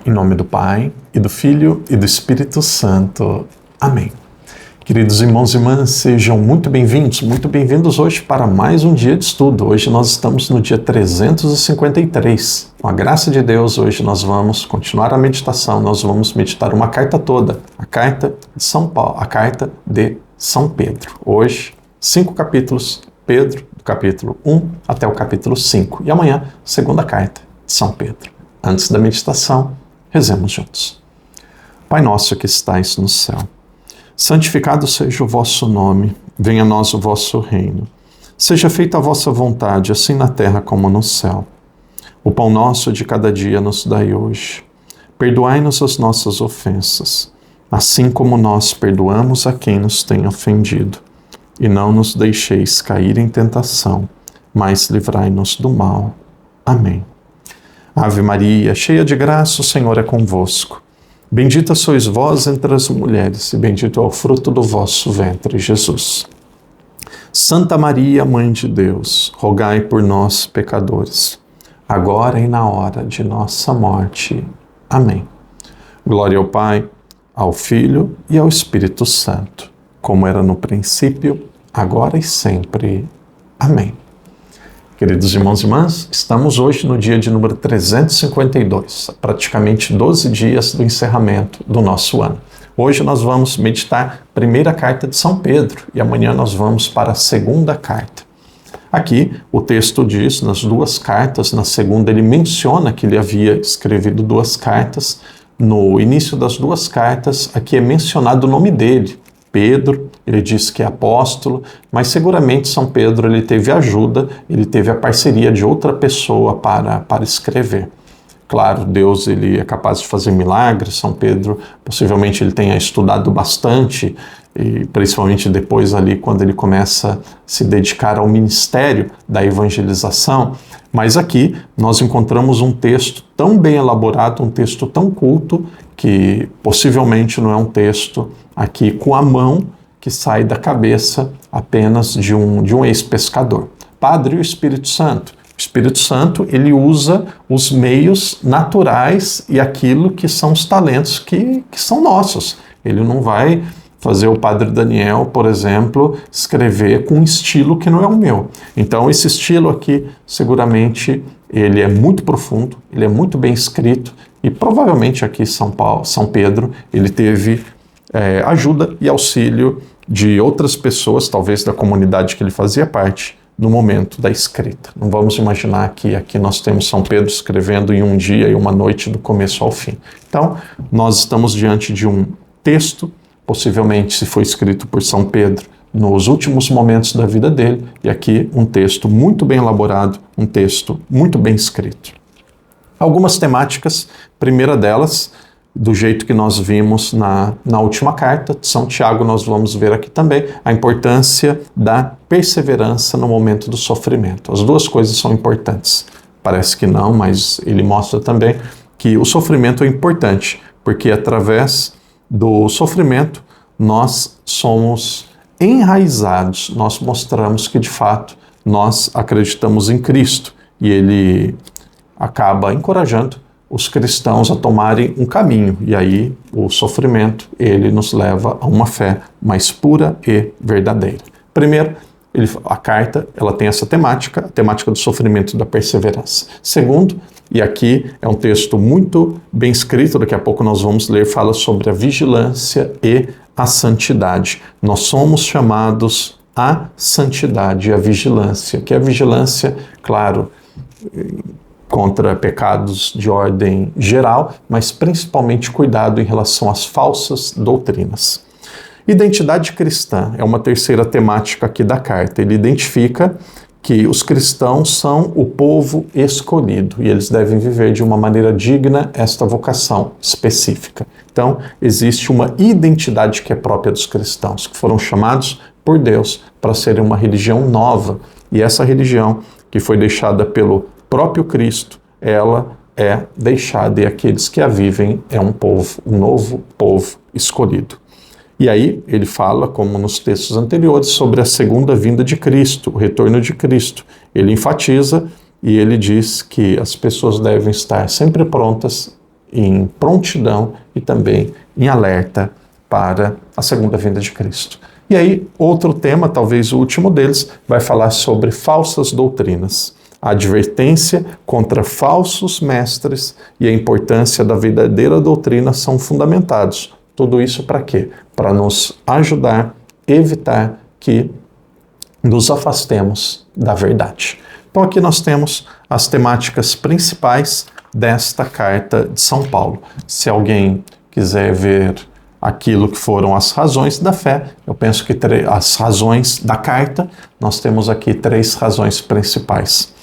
Em nome do Pai, e do Filho, e do Espírito Santo. Amém. Queridos irmãos e irmãs, sejam muito bem-vindos hoje para mais um dia de estudo. Hoje nós estamos no dia 353. Com a graça de Deus, hoje nós vamos continuar a meditação, nós vamos meditar uma carta toda, a carta de São Paulo, a carta de São Pedro. Hoje, 5 capítulos, Pedro, do capítulo 1 até o capítulo 5. E amanhã, segunda carta de São Pedro. Antes da meditação, rezemos juntos. Pai nosso que estais no céu, santificado seja o vosso nome, venha a nós o vosso reino. Seja feita a vossa vontade, assim na terra como no céu. O pão nosso de cada dia nos dai hoje. Perdoai-nos as nossas ofensas, assim como nós perdoamos a quem nos tem ofendido. E não nos deixeis cair em tentação, mas livrai-nos do mal. Amém. Ave Maria, cheia de graça, o Senhor é convosco. Bendita sois vós entre as mulheres, e bendito é o fruto do vosso ventre, Jesus. Santa Maria, Mãe de Deus, rogai por nós, pecadores, agora e na hora de nossa morte. Amém. Glória ao Pai, ao Filho e ao Espírito Santo, como era no princípio, agora e sempre. Amém. Queridos irmãos e irmãs, estamos hoje no dia de número 352, praticamente 12 dias do encerramento do nosso ano. Hoje nós vamos meditar a primeira carta de São Pedro e amanhã nós vamos para a segunda carta. Aqui o texto diz, nas duas cartas, na segunda ele menciona que ele havia escrevido duas cartas. No início das duas cartas, aqui é mencionado o nome dele, Pedro. Ele diz que é apóstolo, mas seguramente São Pedro ele teve ajuda, ele teve a parceria de outra pessoa para escrever. Claro, Deus ele é capaz de fazer milagres. São Pedro possivelmente ele tenha estudado bastante, e principalmente depois ali quando ele começa a se dedicar ao ministério da evangelização. Mas aqui nós encontramos um texto tão bem elaborado, um texto tão culto, que possivelmente não é um texto aqui com a mão que sai da cabeça apenas de um ex-pescador. Padre e o Espírito Santo. O Espírito Santo, ele usa os meios naturais e aquilo que são os talentos que são nossos. Ele não vai fazer o Padre Daniel, por exemplo, escrever com um estilo que não é o meu. Então, esse estilo aqui, seguramente, ele é muito profundo, ele é muito bem escrito e provavelmente aqui São Pedro, ele teve ajuda e auxílio de outras pessoas, talvez da comunidade que ele fazia parte, no momento da escrita. Não vamos imaginar que aqui nós temos São Pedro escrevendo em um dia e uma noite do começo ao fim. Então, nós estamos diante de um texto, possivelmente se foi escrito por São Pedro nos últimos momentos da vida dele, e aqui um texto muito bem elaborado, um texto muito bem escrito. Algumas temáticas, primeira delas, do jeito que nós vimos na última carta de São Tiago, nós vamos ver aqui também a importância da perseverança no momento do sofrimento. As duas coisas são importantes. Parece que não, mas ele mostra também que o sofrimento é importante, porque através do sofrimento nós somos enraizados, nós mostramos que de fato nós acreditamos em Cristo e ele acaba encorajando os cristãos a tomarem um caminho, e aí o sofrimento, ele nos leva a uma fé mais pura e verdadeira. Primeiro, a carta, ela tem essa temática, a temática do sofrimento e da perseverança. Segundo, e aqui é um texto muito bem escrito, daqui a pouco nós vamos ler, fala sobre a vigilância e a santidade. Nós somos chamados à santidade e à vigilância, que é a vigilância, claro, contra pecados de ordem geral, mas principalmente cuidado em relação às falsas doutrinas. Identidade cristã é uma terceira temática aqui da carta. Ele identifica que os cristãos são o povo escolhido e eles devem viver de uma maneira digna esta vocação específica. Então, existe uma identidade que é própria dos cristãos, que foram chamados por Deus para serem uma religião nova. E essa religião, que foi deixada pelo próprio Cristo, ela é deixada e aqueles que a vivem é um povo, um novo povo escolhido. E aí ele fala, como nos textos anteriores, sobre a segunda vinda de Cristo, o retorno de Cristo. Ele enfatiza e ele diz que as pessoas devem estar sempre prontas em prontidão e também em alerta para a segunda vinda de Cristo. E aí, outro tema, talvez o último deles, vai falar sobre falsas doutrinas. A advertência contra falsos mestres e a importância da verdadeira doutrina são fundamentados. Tudo isso para quê? Para nos ajudar a evitar que nos afastemos da verdade. Então aqui nós temos as temáticas principais desta carta de São Paulo. Se alguém quiser ver aquilo que foram as razões da fé, eu penso que as razões da carta, nós temos aqui 3 razões principais,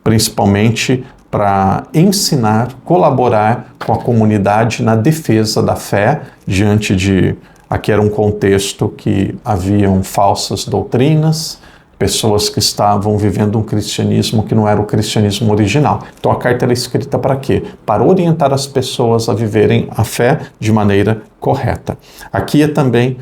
principalmente para ensinar, colaborar com a comunidade na defesa da fé, diante de, aqui era um contexto que haviam falsas doutrinas, pessoas que estavam vivendo um cristianismo que não era o cristianismo original. Então a carta era escrita para quê? Para orientar as pessoas a viverem a fé de maneira correta. Aqui é também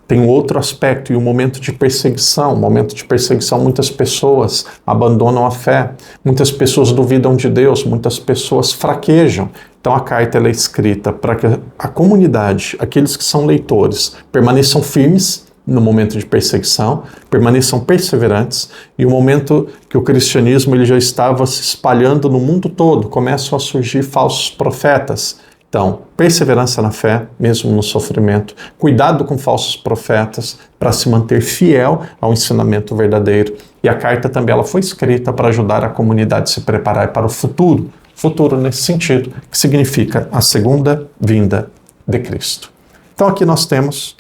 tem um outro aspecto e um momento de perseguição. Momento de perseguição, muitas pessoas abandonam a fé, muitas pessoas duvidam de Deus, muitas pessoas fraquejam. Então a carta ela é escrita para que a comunidade, aqueles que são leitores, permaneçam firmes no momento de perseguição, permaneçam perseverantes, e o momento que o cristianismo ele já estava se espalhando no mundo todo, começam a surgir falsos profetas. Então, perseverança na fé, mesmo no sofrimento, cuidado com falsos profetas, para se manter fiel ao ensinamento verdadeiro. E a carta também ela foi escrita para ajudar a comunidade a se preparar para o futuro. Futuro nesse sentido, que significa a segunda vinda de Cristo. Então aqui nós temos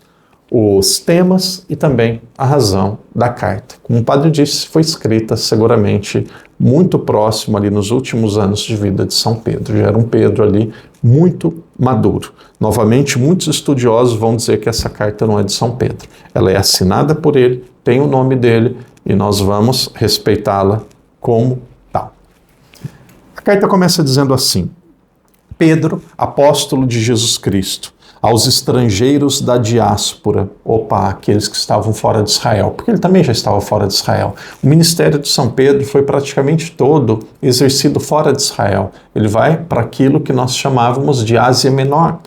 os temas e também a razão da carta. Como o padre disse, foi escrita seguramente muito próximo ali nos últimos anos de vida de São Pedro. Já era um Pedro ali muito maduro. Novamente, muitos estudiosos vão dizer que essa carta não é de São Pedro. Ela é assinada por ele, tem o nome dele e nós vamos respeitá-la como tal. A carta começa dizendo assim: Pedro, apóstolo de Jesus Cristo, aos estrangeiros da diáspora, aqueles que estavam fora de Israel, porque ele também já estava fora de Israel. O ministério de São Pedro foi praticamente todo exercido fora de Israel. Ele vai para aquilo que nós chamávamos de Ásia Menor.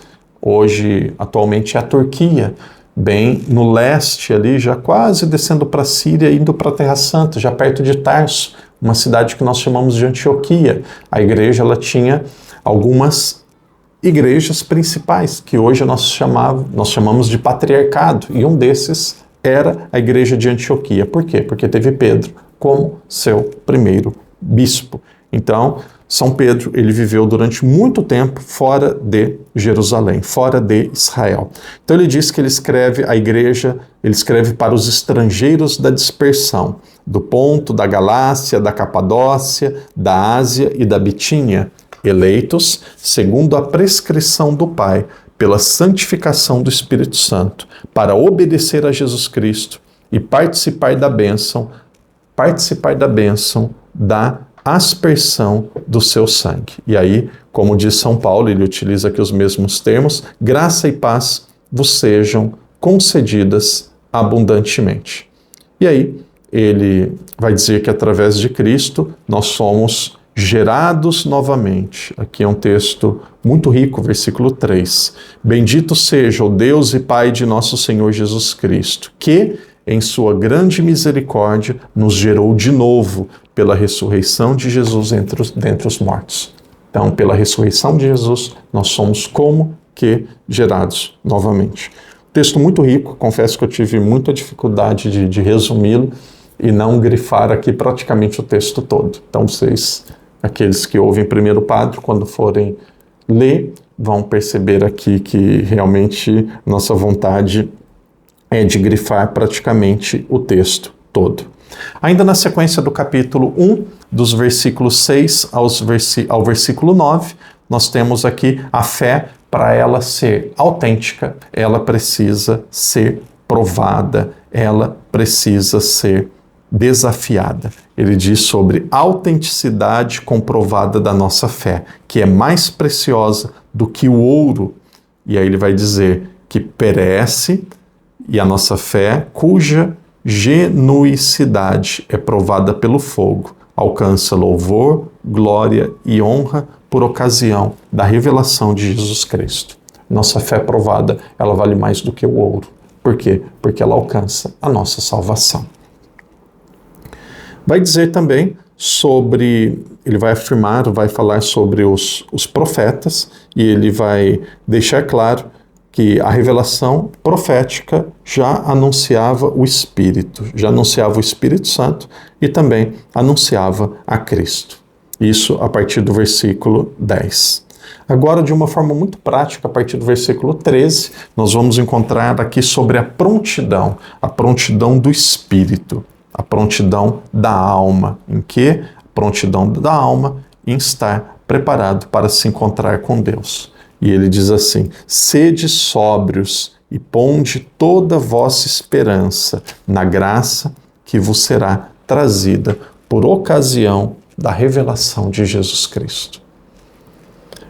Hoje, atualmente, é a Turquia, bem no leste ali, já quase descendo para a Síria, indo para a Terra Santa, já perto de Tarso, uma cidade que nós chamamos de Antioquia. A igreja ela tinha algumas igrejas principais, que hoje nós chamamos de patriarcado, e um desses era a igreja de Antioquia. Por quê? Porque teve Pedro como seu primeiro bispo. Então, São Pedro, ele viveu durante muito tempo fora de Jerusalém, fora de Israel. Então ele diz que ele escreve a igreja, ele escreve para os estrangeiros da dispersão, do Ponto, da Galácia, da Capadócia, da Ásia e da Bitínia, eleitos segundo a prescrição do Pai, pela santificação do Espírito Santo, para obedecer a Jesus Cristo e participar da bênção da aspersão do seu sangue. E aí, como diz São Paulo, ele utiliza aqui os mesmos termos: graça e paz vos sejam concedidas abundantemente. E aí, ele vai dizer que através de Cristo nós somos gerados novamente. Aqui é um texto muito rico, versículo 3. Bendito seja o Deus e Pai de nosso Senhor Jesus Cristo, que, em sua grande misericórdia, nos gerou de novo pela ressurreição de Jesus dentre os mortos. Então, pela ressurreição de Jesus, nós somos como que gerados novamente. Texto muito rico, confesso que eu tive muita dificuldade de resumi-lo e não grifar aqui praticamente o texto todo. Então, aqueles que ouvem primeiro padre, quando forem ler, vão perceber aqui que realmente nossa vontade é de grifar praticamente o texto todo. Ainda na sequência do capítulo 1, dos versículos 6 ao versículo 9, nós temos aqui a fé. Para ela ser autêntica, ela precisa ser provada, ela precisa ser desafiada. Ele diz sobre a autenticidade comprovada da nossa fé, que é mais preciosa do que o ouro. E aí ele vai dizer que perece, e a nossa fé, cuja genuicidade é provada pelo fogo, alcança louvor, glória e honra por ocasião da revelação de Jesus Cristo. Nossa fé provada, ela vale mais do que o ouro. Por quê? Porque ela alcança a nossa salvação. Vai dizer também sobre, ele vai afirmar, vai falar sobre os profetas, e ele vai deixar claro que a revelação profética já anunciava o Espírito, já anunciava o Espírito Santo e também anunciava a Cristo. Isso a partir do versículo 10. Agora, de uma forma muito prática, a partir do versículo 13, nós vamos encontrar aqui sobre a prontidão do Espírito, a prontidão da alma. Em que? A prontidão da alma em estar preparado para se encontrar com Deus. E ele diz assim: sede sóbrios e ponde toda a vossa esperança na graça que vos será trazida por ocasião da revelação de Jesus Cristo.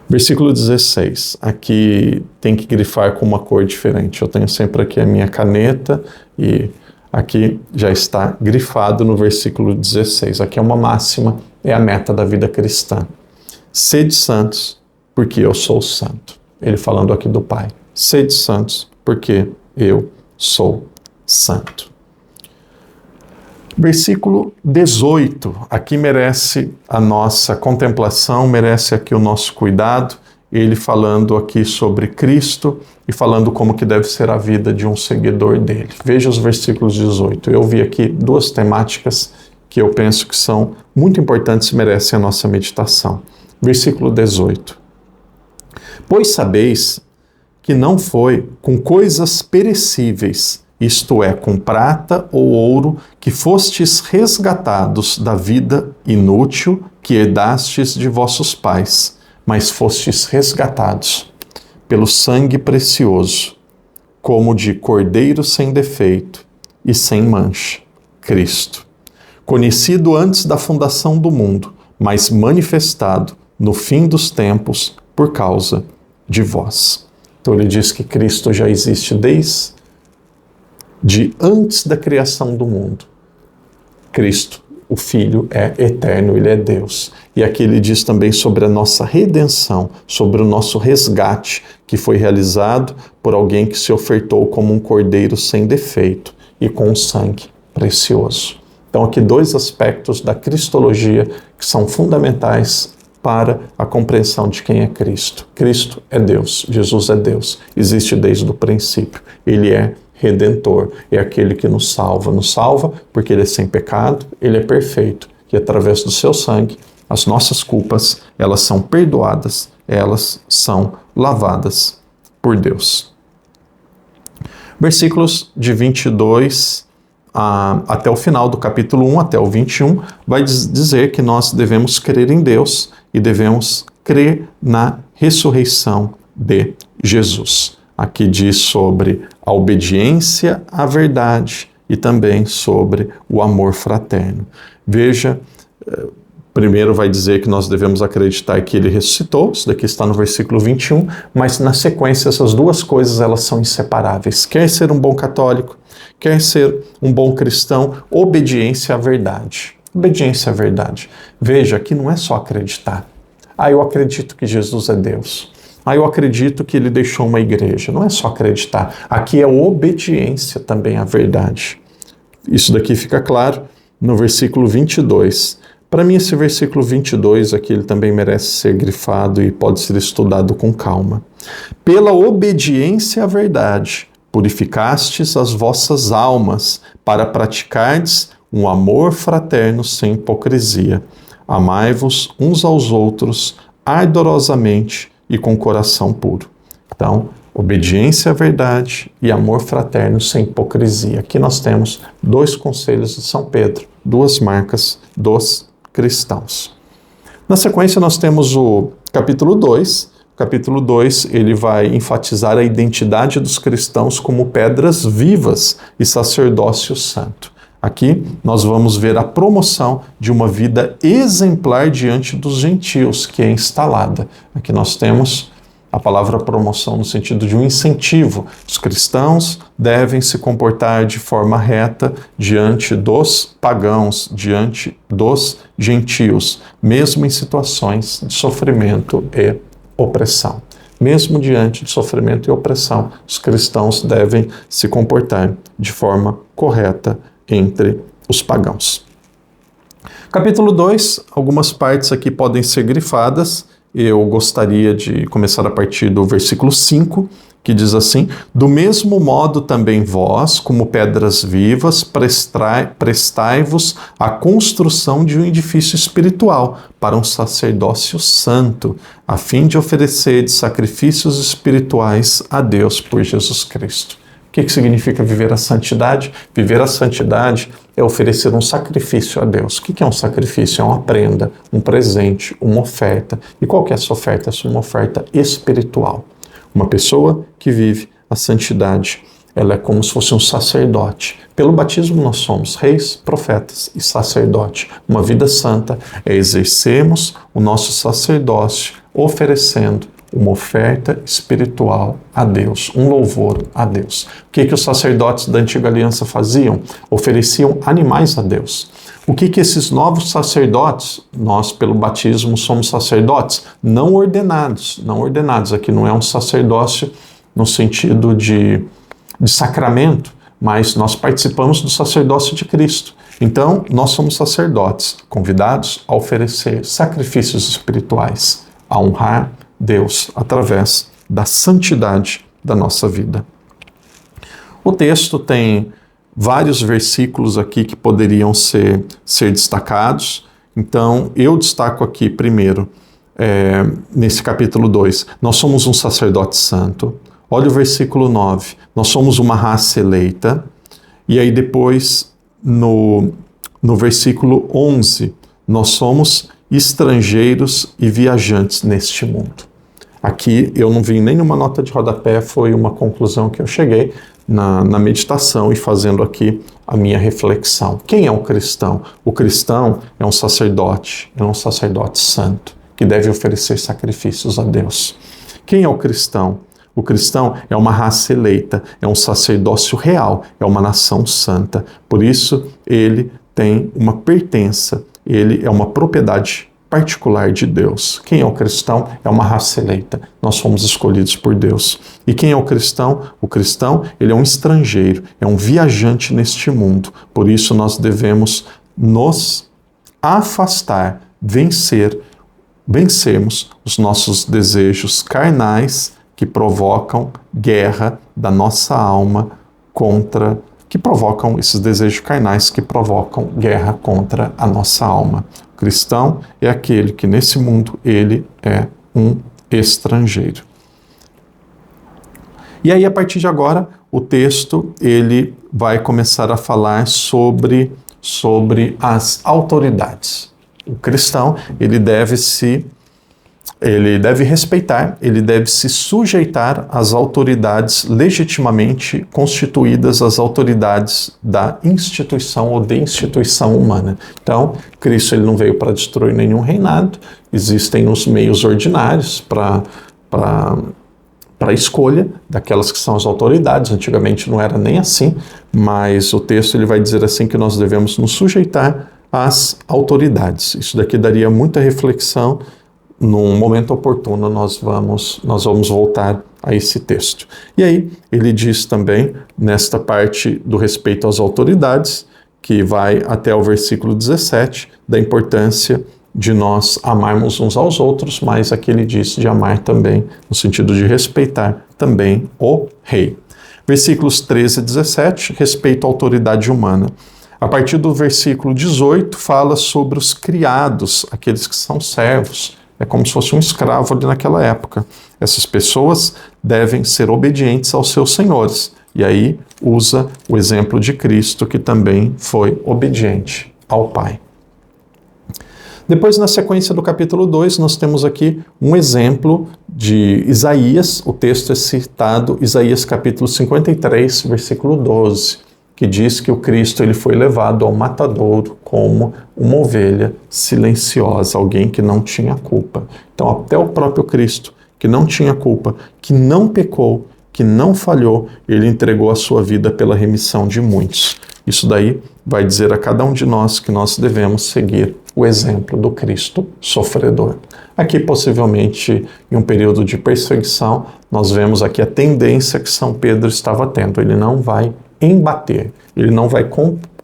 Versículo 16, aqui tem que grifar com uma cor diferente. Eu tenho sempre aqui a minha caneta e aqui já está grifado no versículo 16. Aqui é uma máxima, é a meta da vida cristã. Sede santos, porque eu sou santo. Ele falando aqui do Pai. Sede santos, porque eu sou santo. Versículo 18, aqui merece a nossa contemplação, merece aqui o nosso cuidado, ele falando aqui sobre Cristo e falando como que deve ser a vida de um seguidor dele. Veja os versículos 18. Eu vi aqui duas temáticas que eu penso que são muito importantes e merecem a nossa meditação. Versículo 18. Pois sabeis que não foi com coisas perecíveis, isto é, com prata ou ouro, que fostes resgatados da vida inútil que herdastes de vossos pais, mas fostes resgatados pelo sangue precioso, como de cordeiro sem defeito e sem mancha, Cristo, conhecido antes da fundação do mundo, mas manifestado no fim dos tempos por causa de vós. Então ele diz que Cristo já existe desde antes da criação do mundo. Cristo, o Filho, é eterno, ele é Deus. E aqui ele diz também sobre a nossa redenção, sobre o nosso resgate, que foi realizado por alguém que se ofertou como um cordeiro sem defeito e com um sangue precioso. Então aqui dois aspectos da cristologia que são fundamentais para a compreensão de quem é Cristo. Cristo é Deus, Jesus é Deus, existe desde o princípio. Ele é Redentor, é aquele que nos salva porque ele é sem pecado, ele é perfeito, e através do seu sangue, as nossas culpas, elas são perdoadas, elas são lavadas por Deus. Versículos de 22 até o final do capítulo 1, até o 21, vai dizer que nós devemos crer em Deus e devemos crer na ressurreição de Jesus. Aqui diz sobre a obediência à verdade e também sobre o amor fraterno. Veja, primeiro vai dizer que nós devemos acreditar que ele ressuscitou, isso daqui está no versículo 21, mas na sequência essas duas coisas elas são inseparáveis. Quer ser um bom católico, quer ser um bom cristão, obediência à verdade. Obediência à verdade. Veja, aqui não é só acreditar. Eu acredito que Jesus é Deus. Eu acredito que ele deixou uma igreja. Não é só acreditar. Aqui é obediência também à verdade. Isso daqui fica claro no versículo 22. Para mim, esse versículo 22 aqui, ele também merece ser grifado e pode ser estudado com calma. Pela obediência à verdade, purificastes as vossas almas para praticardes um amor fraterno sem hipocrisia. Amai-vos uns aos outros ardorosamente e com coração puro. Então, obediência à verdade e amor fraterno sem hipocrisia. Aqui nós temos dois conselhos de São Pedro, duas marcas dos cristãos. Na sequência nós temos o capítulo 2. O capítulo 2 ele vai enfatizar a identidade dos cristãos como pedras vivas e sacerdócio santo. Aqui nós vamos ver a promoção de uma vida exemplar diante dos gentios, que é instalada. Aqui nós temos A palavra promoção no sentido de um incentivo. Os cristãos devem se comportar de forma reta diante dos pagãos, diante dos gentios, mesmo em situações de sofrimento e opressão. Mesmo diante de sofrimento e opressão, os cristãos devem se comportar de forma correta entre os pagãos. Capítulo 2, algumas partes aqui podem ser grifadas. Eu gostaria de começar a partir do versículo 5, que diz assim: do mesmo modo também vós, como pedras vivas, prestai-vos à construção de um edifício espiritual, para um sacerdócio santo, a fim de oferecer sacrifícios espirituais a Deus por Jesus Cristo. O que significa viver a santidade? Viver a santidade é oferecer um sacrifício a Deus. O que é um sacrifício? É uma prenda, um presente, uma oferta. E qual que é essa oferta? Essa é uma oferta espiritual. Uma pessoa que vive a santidade, ela é como se fosse um sacerdote. Pelo batismo nós somos reis, profetas e sacerdote. Uma vida santa é exercermos o nosso sacerdócio oferecendo uma oferta espiritual a Deus, um louvor a Deus. O que os sacerdotes da antiga aliança faziam? Ofereciam animais a Deus. O que esses novos sacerdotes, nós pelo batismo somos sacerdotes, não ordenados. Aqui não é um sacerdócio no sentido de sacramento, mas nós participamos do sacerdócio de Cristo. Então, nós somos sacerdotes, convidados a oferecer sacrifícios espirituais, a honrar Deus através da santidade da nossa vida. O texto tem vários versículos aqui que poderiam ser destacados. Então, eu destaco aqui primeiro, nesse capítulo 2, nós somos um sacerdote santo. Olha o versículo 9, nós somos uma raça eleita. E aí depois, no versículo 11, nós somos estrangeiros e viajantes neste mundo. Aqui eu não vi nenhuma nota de rodapé, foi uma conclusão que eu cheguei na meditação e fazendo aqui a minha reflexão. Quem é o cristão? O cristão é um sacerdote santo, que deve oferecer sacrifícios a Deus. Quem é o cristão? O cristão é uma raça eleita, é um sacerdócio real, é uma nação santa. Por isso, ele tem uma pertença, ele é uma propriedade particular de Deus. Quem é o cristão? É uma raça eleita. Nós fomos escolhidos por Deus. E quem é o cristão? O cristão, ele é um estrangeiro, é um viajante neste mundo. Por isso nós devemos nos afastar, vencermos os nossos desejos carnais que provocam guerra da nossa alma esses desejos carnais que provocam guerra contra a nossa alma. O cristão é aquele que nesse mundo ele é um estrangeiro. E aí a partir de agora o texto ele vai começar a falar sobre as autoridades. O cristão ele deve respeitar, ele deve se sujeitar às autoridades legitimamente constituídas, às autoridades da instituição ou de instituição humana. Então, Cristo ele não veio para destruir nenhum reinado, existem os meios ordinários para a escolha daquelas que são as autoridades. Antigamente não era nem assim, mas o texto ele vai dizer assim que nós devemos nos sujeitar às autoridades. Isso daqui daria muita reflexão. Num momento oportuno nós vamos voltar a esse texto. E aí ele diz também, nesta parte do respeito às autoridades, que vai até o versículo 17, da importância de nós amarmos uns aos outros, mas aqui ele diz de amar também, no sentido de respeitar também o rei. Versículos 13 e 17, respeito à autoridade humana. A partir do versículo 18, fala sobre os criados, aqueles que são servos. É como se fosse um escravo ali naquela época. Essas pessoas devem ser obedientes aos seus senhores. E aí usa o exemplo de Cristo, que também foi obediente ao Pai. Depois, na sequência do capítulo 2, nós temos aqui um exemplo de Isaías. O texto é citado, Isaías capítulo 53, versículo 12. Que diz que o Cristo ele foi levado ao matadouro como uma ovelha silenciosa, alguém que não tinha culpa. Então, até o próprio Cristo, que não tinha culpa, que não pecou, que não falhou, ele entregou a sua vida pela remissão de muitos. Isso daí vai dizer a cada um de nós que nós devemos seguir o exemplo do Cristo sofredor. Aqui, possivelmente, em um período de perseguição, nós vemos aqui a tendência que São Pedro estava tendo. Ele não vai embater, ele não vai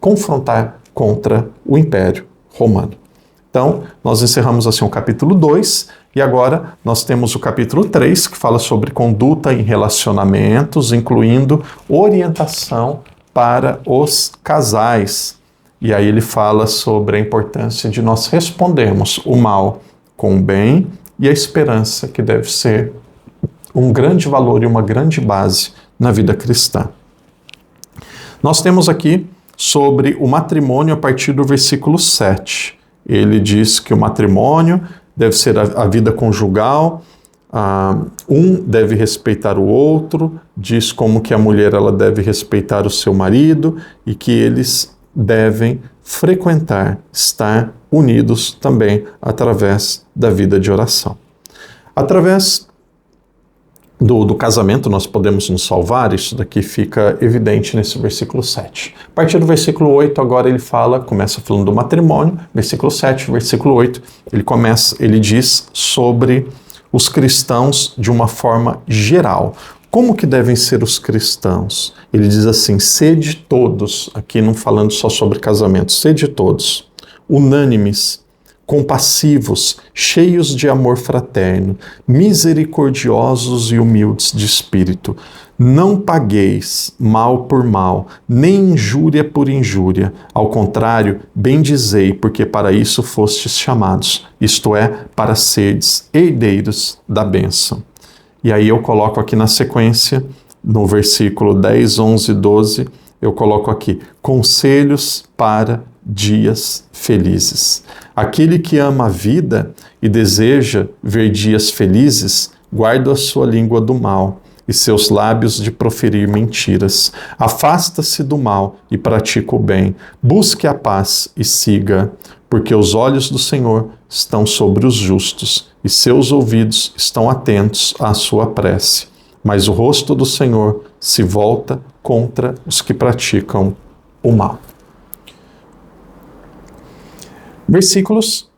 confrontar contra o Império Romano. Então, nós encerramos assim o capítulo 2 e agora nós temos o capítulo 3, que fala sobre conduta em relacionamentos, incluindo orientação para os casais. E aí ele fala sobre a importância de nós respondermos o mal com o bem e a esperança, que deve ser um grande valor e uma grande base na vida cristã. Nós temos aqui sobre o matrimônio a partir do versículo 7. Ele diz que o matrimônio deve ser a vida conjugal, um deve respeitar o outro, diz como que a mulher ela deve respeitar o seu marido e que eles devem frequentar, estar unidos também através da vida de oração. Através do casamento nós podemos nos salvar, isso daqui fica evidente nesse versículo 7. A partir do versículo 8, agora ele começa falando do matrimônio, versículo 7, versículo 8, ele diz sobre os cristãos de uma forma geral. Como que devem ser os cristãos? Ele diz assim, sede todos, aqui não falando só sobre casamento, sede todos, unânimes, compassivos, cheios de amor fraterno, misericordiosos e humildes de espírito. Não pagueis mal por mal, nem injúria por injúria. Ao contrário, bendizei, porque para isso fostes chamados, isto é, para serdes herdeiros da bênção. E aí eu coloco aqui na sequência, no versículo 10, 11 e 12, eu coloco aqui, conselhos para dias felizes. Aquele que ama a vida e deseja ver dias felizes, guarda a sua língua do mal e seus lábios de proferir mentiras. Afasta-se do mal e pratica o bem. Busque a paz e siga, porque os olhos do Senhor estão sobre os justos e seus ouvidos estão atentos à sua prece. Mas o rosto do Senhor se volta contra os que praticam o mal. Versículos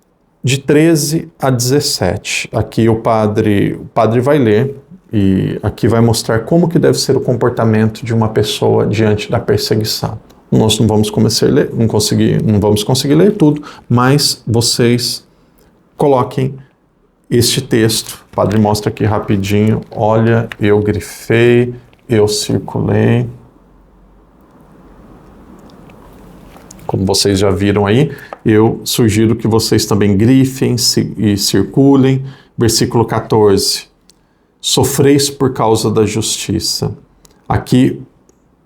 de 13 a 17. Aqui o padre vai ler e aqui vai mostrar como que deve ser o comportamento de uma pessoa diante da perseguição. Nós não vamos conseguir ler tudo, mas vocês coloquem este texto. O padre mostra aqui rapidinho. Olha, eu grifei, eu circulei. Como vocês já viram aí, eu sugiro que vocês também grifem e circulem. Versículo 14. Sofreis por causa da justiça. Aqui,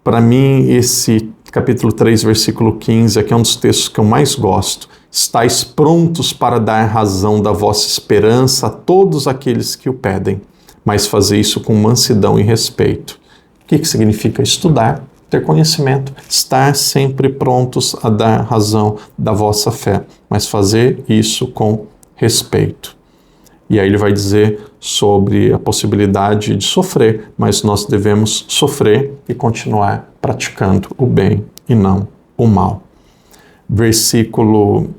para mim, esse capítulo 3, versículo 15, aqui é um dos textos que eu mais gosto. Estais prontos para dar razão da vossa esperança a todos aqueles que o pedem, mas fazer isso com mansidão e respeito. O que significa estudar? Ter conhecimento, estar sempre prontos a dar razão da vossa fé, mas fazer isso com respeito. E aí ele vai dizer sobre a possibilidade de sofrer, mas nós devemos sofrer e continuar praticando o bem e não o mal. Versículo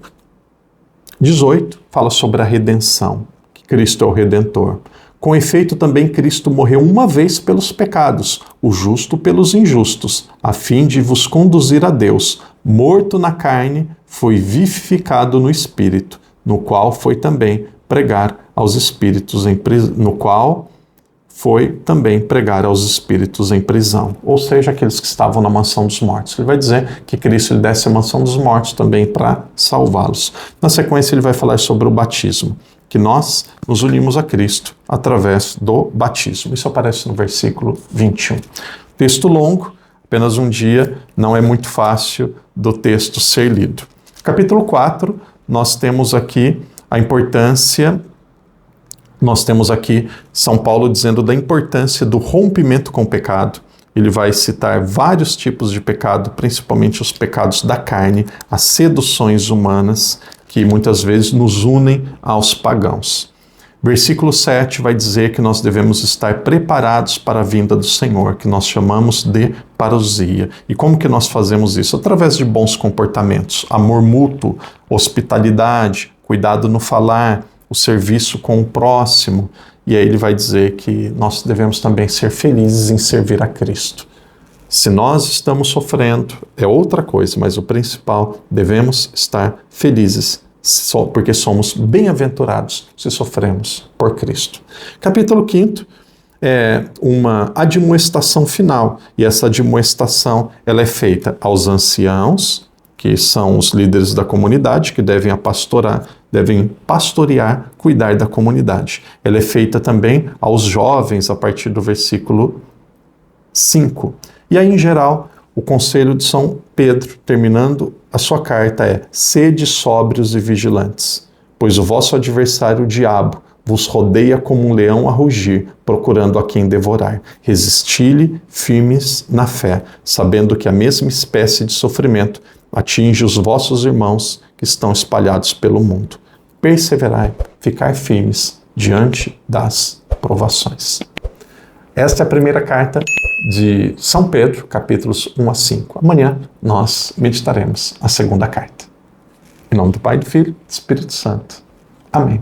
18 fala sobre a redenção, que Cristo é o Redentor. Com efeito, também Cristo morreu uma vez pelos pecados, o justo pelos injustos, a fim de vos conduzir a Deus. Morto na carne, foi vivificado no Espírito, no qual foi também pregar aos espíritos em prisão, ou seja, aqueles que estavam na mansão dos mortos. Ele vai dizer que Cristo desce à mansão dos mortos também para salvá-los. Na sequência, ele vai falar sobre o batismo, que nós nos unimos a Cristo através do batismo. Isso aparece no versículo 21. Texto longo, apenas um dia, não é muito fácil do texto ser lido. Capítulo 4, nós temos aqui São Paulo dizendo da importância do rompimento com o pecado. Ele vai citar vários tipos de pecado, principalmente os pecados da carne, as seduções humanas, que muitas vezes nos unem aos pagãos. Versículo 7 vai dizer que nós devemos estar preparados para a vinda do Senhor, que nós chamamos de parousia. E como que nós fazemos isso? Através de bons comportamentos, amor mútuo, hospitalidade, cuidado no falar, o serviço com o próximo. E aí ele vai dizer que nós devemos também ser felizes em servir a Cristo. Se nós estamos sofrendo, é outra coisa, mas o principal, devemos estar felizes, porque somos bem-aventurados se sofremos por Cristo. Capítulo 5 é uma admoestação final, e essa admoestação ela é feita aos anciãos, que são os líderes da comunidade, que devem pastorear, cuidar da comunidade. Ela é feita também aos jovens, a partir do versículo 5. E aí, em geral, o conselho de São Pedro, terminando a sua carta, é: sede sóbrios e vigilantes, pois o vosso adversário, o diabo, vos rodeia como um leão a rugir, procurando a quem devorar. Resisti-lhe firmes na fé, sabendo que a mesma espécie de sofrimento atinge os vossos irmãos que estão espalhados pelo mundo. Perseverai, ficar firmes diante das provações. Esta é a primeira carta de São Pedro, capítulos 1 a 5. Amanhã nós meditaremos a segunda carta. Em nome do Pai, do Filho e do Espírito Santo. Amém.